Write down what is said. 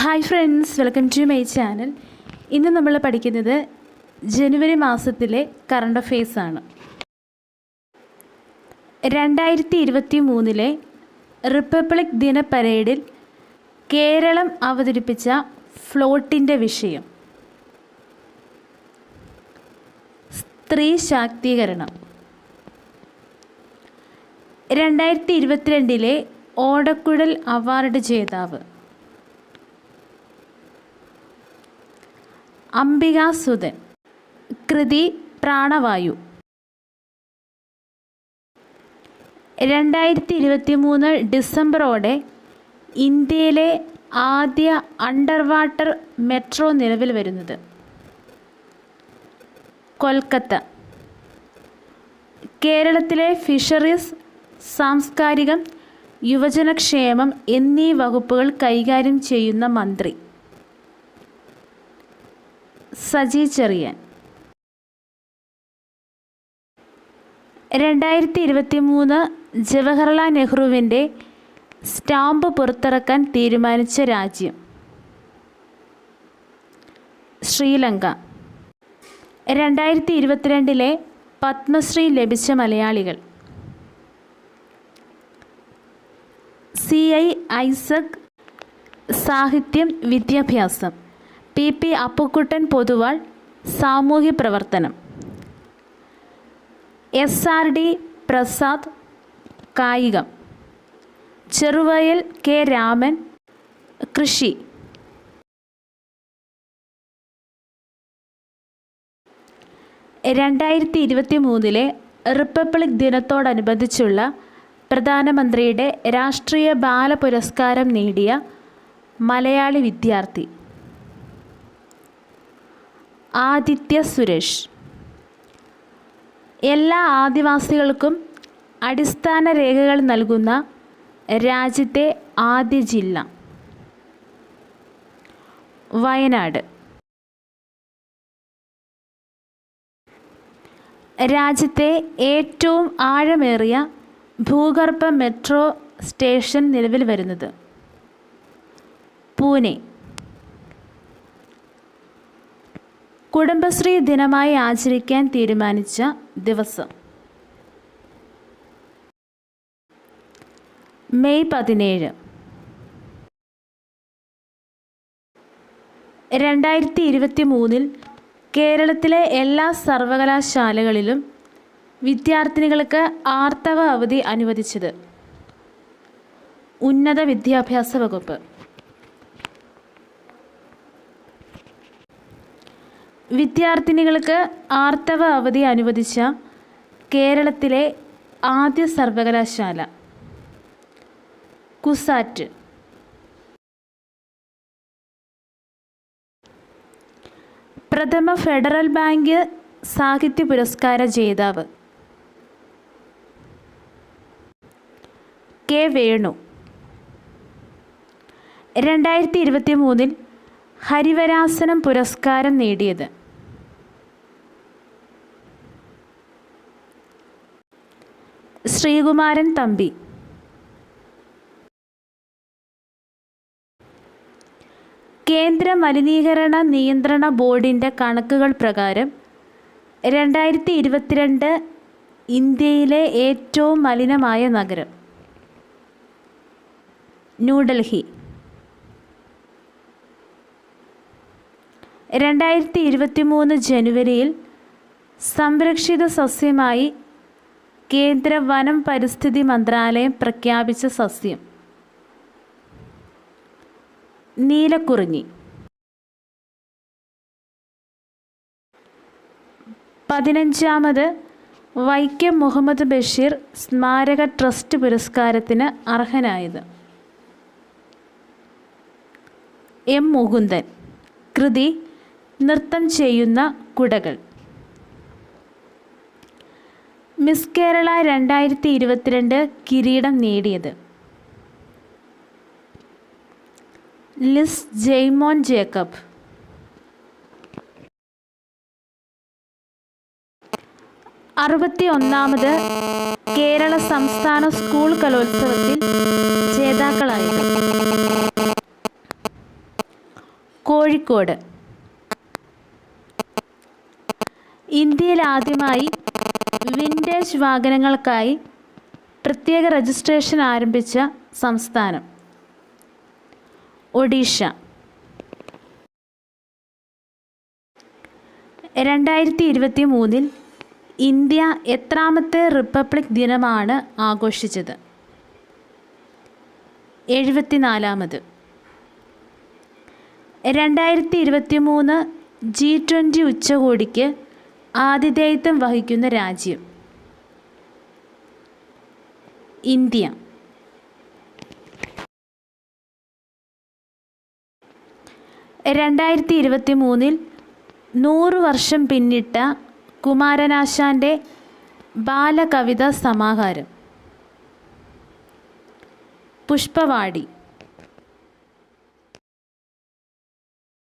Hi friends, welcome to my channel. ഇന്ന് നമ്മൾ പഠിക്കുന്നത് ജനുവരി മാസത്തിലെ കറണ്ട് അഫെയർസ് ആണ്. 2023 റിപ്പബ്ലിക് ദിന പരേഡിൽ കേരളം അവതരിപ്പിച്ച ഫ്ലോട്ടിൻ്റെ വിഷയം സ്ത്രീ ശാക്തീകരണം. 2022 ഓടക്കുഴൽ അവാർഡ് ജേതാവ് അംബികാസുധൻ. കൃതി പ്രാണവായു. 2023 ഡിസംബറോടെ ഇന്ത്യയിലെ ആദ്യ അണ്ടർ വാട്ടർ മെട്രോ നിലവിൽ വരുന്നത് കൊൽക്കത്ത. കേരളത്തിലെ ഫിഷറീസ്, സാംസ്കാരികം, യുവജനക്ഷേമം എന്നീ വകുപ്പുകൾ കൈകാര്യം ചെയ്യുന്ന മന്ത്രി സജി ചെറിയാൻ. 2023 ജവഹർലാൽ നെഹ്റുവിൻ്റെ സ്റ്റാമ്പ് പുറത്തിറക്കാൻ തീരുമാനിച്ച രാജ്യം ശ്രീലങ്ക. 2022 പത്മശ്രീ ലഭിച്ച മലയാളികൾ CI ഐസക്, സാഹിത്യം വിദ്യാഭ്യാസം. PP അപ്പുക്കുട്ടൻ പൊതുവാൾ, സാമൂഹ്യ പ്രവർത്തനം. SRD പ്രസാദ്, കായികം. ചെറുവയൽ K രാമൻ, കൃഷി. (2023) റിപ്പബ്ലിക് ദിനത്തോടനുബന്ധിച്ചുള്ള പ്രധാനമന്ത്രിയുടെ രാഷ്ട്രീയ ബാല പുരസ്കാരം നേടിയ മലയാളി വിദ്യാർത്ഥി ആദിത്യ സുരേഷ്. എല്ലാ ആദിവാസികൾക്കും അടിസ്ഥാന രേഖകൾ നൽകുന്ന രാജ്യത്തെ ആദ്യ ജില്ല വയനാട്. രാജ്യത്തെ ഏറ്റവും ആഴമേറിയ ഭൂഗർഭ മെട്രോ സ്റ്റേഷൻ നിലവിൽ വരുന്നത് പൂനെ. കുടുംബശ്രീ ദിനമായി ആചരിക്കാൻ തീരുമാനിച്ച ദിവസം മെയ് 17. 2023 കേരളത്തിലെ എല്ലാ സർവകലാശാലകളിലും വിദ്യാർത്ഥിനികൾക്ക് ആർത്തവ അവധി അനുവദിച്ചത് ഉന്നത വിദ്യാഭ്യാസ വകുപ്പ്. വിദ്യാർത്ഥിനികൾക്ക് ആർത്തവ അവധി അനുവദിച്ച കേരളത്തിലെ ആദ്യ സർവകലാശാല കുസാറ്റ്. പ്രഥമ ഫെഡറൽ ബാങ്ക് സാഹിത്യ പുരസ്കാര ജേതാവ് K വേണു. 2023 ഹരിവരാസനം പുരസ്കാരം നേടിയത് ശ്രീകുമാരൻ തമ്പി. കേന്ദ്ര മലിനീകരണ നിയന്ത്രണ ബോർഡിൻ്റെ കണക്കുകൾ പ്രകാരം 2022 ഇന്ത്യയിലെ ഏറ്റവും മലിനമായ നഗരം ന്യൂഡൽഹി. 2023 ജനുവരിയിൽ സംരക്ഷിത സസ്യമായി കേന്ദ്ര വനം പരിസ്ഥിതി മന്ത്രാലയം പ്രഖ്യാപിച്ച സസ്യം നീലക്കുറിഞ്ഞി. 15ാമത് വൈക്കം മുഹമ്മദ് ബഷീർ സ്മാരക ട്രസ്റ്റ് പുരസ്കാരത്തിന് അർഹനായത് M മുകുന്ദൻ. കൃതി നൃത്തം ചെയ്യുന്ന കുടകൾ. മിസ് കേരള 2022 കിരീടം നേടിയത് ലിസ് ജെയ്മോൻ ജേക്കബ്. 61ാമത് കേരള സംസ്ഥാന സ്കൂൾ കലോത്സവത്തിൽ ജേതാക്കളായത് കോഴിക്കോട്. ഇന്ത്യയിൽ ആദ്യമായി വിൻറ്റേജ് വാഹനങ്ങൾക്കായി പ്രത്യേക രജിസ്ട്രേഷൻ ആരംഭിച്ച സംസ്ഥാനം ഒഡീഷ. 2023 ഇന്ത്യ എത്രാമത്തെ റിപ്പബ്ലിക് ദിനമാണ് ആഘോഷിച്ചത്? 74. 2023 G20 ഉച്ചകോടിക്ക് ആതിഥേയത്വം വഹിക്കുന്ന രാജ്യം? ഇന്ത്യ. 2023 100 വർഷം പിന്നിട്ട കുമാരനാശാൻ്റെ ബാലകവിതാ സമാഹാരം? പുഷ്പവാടി.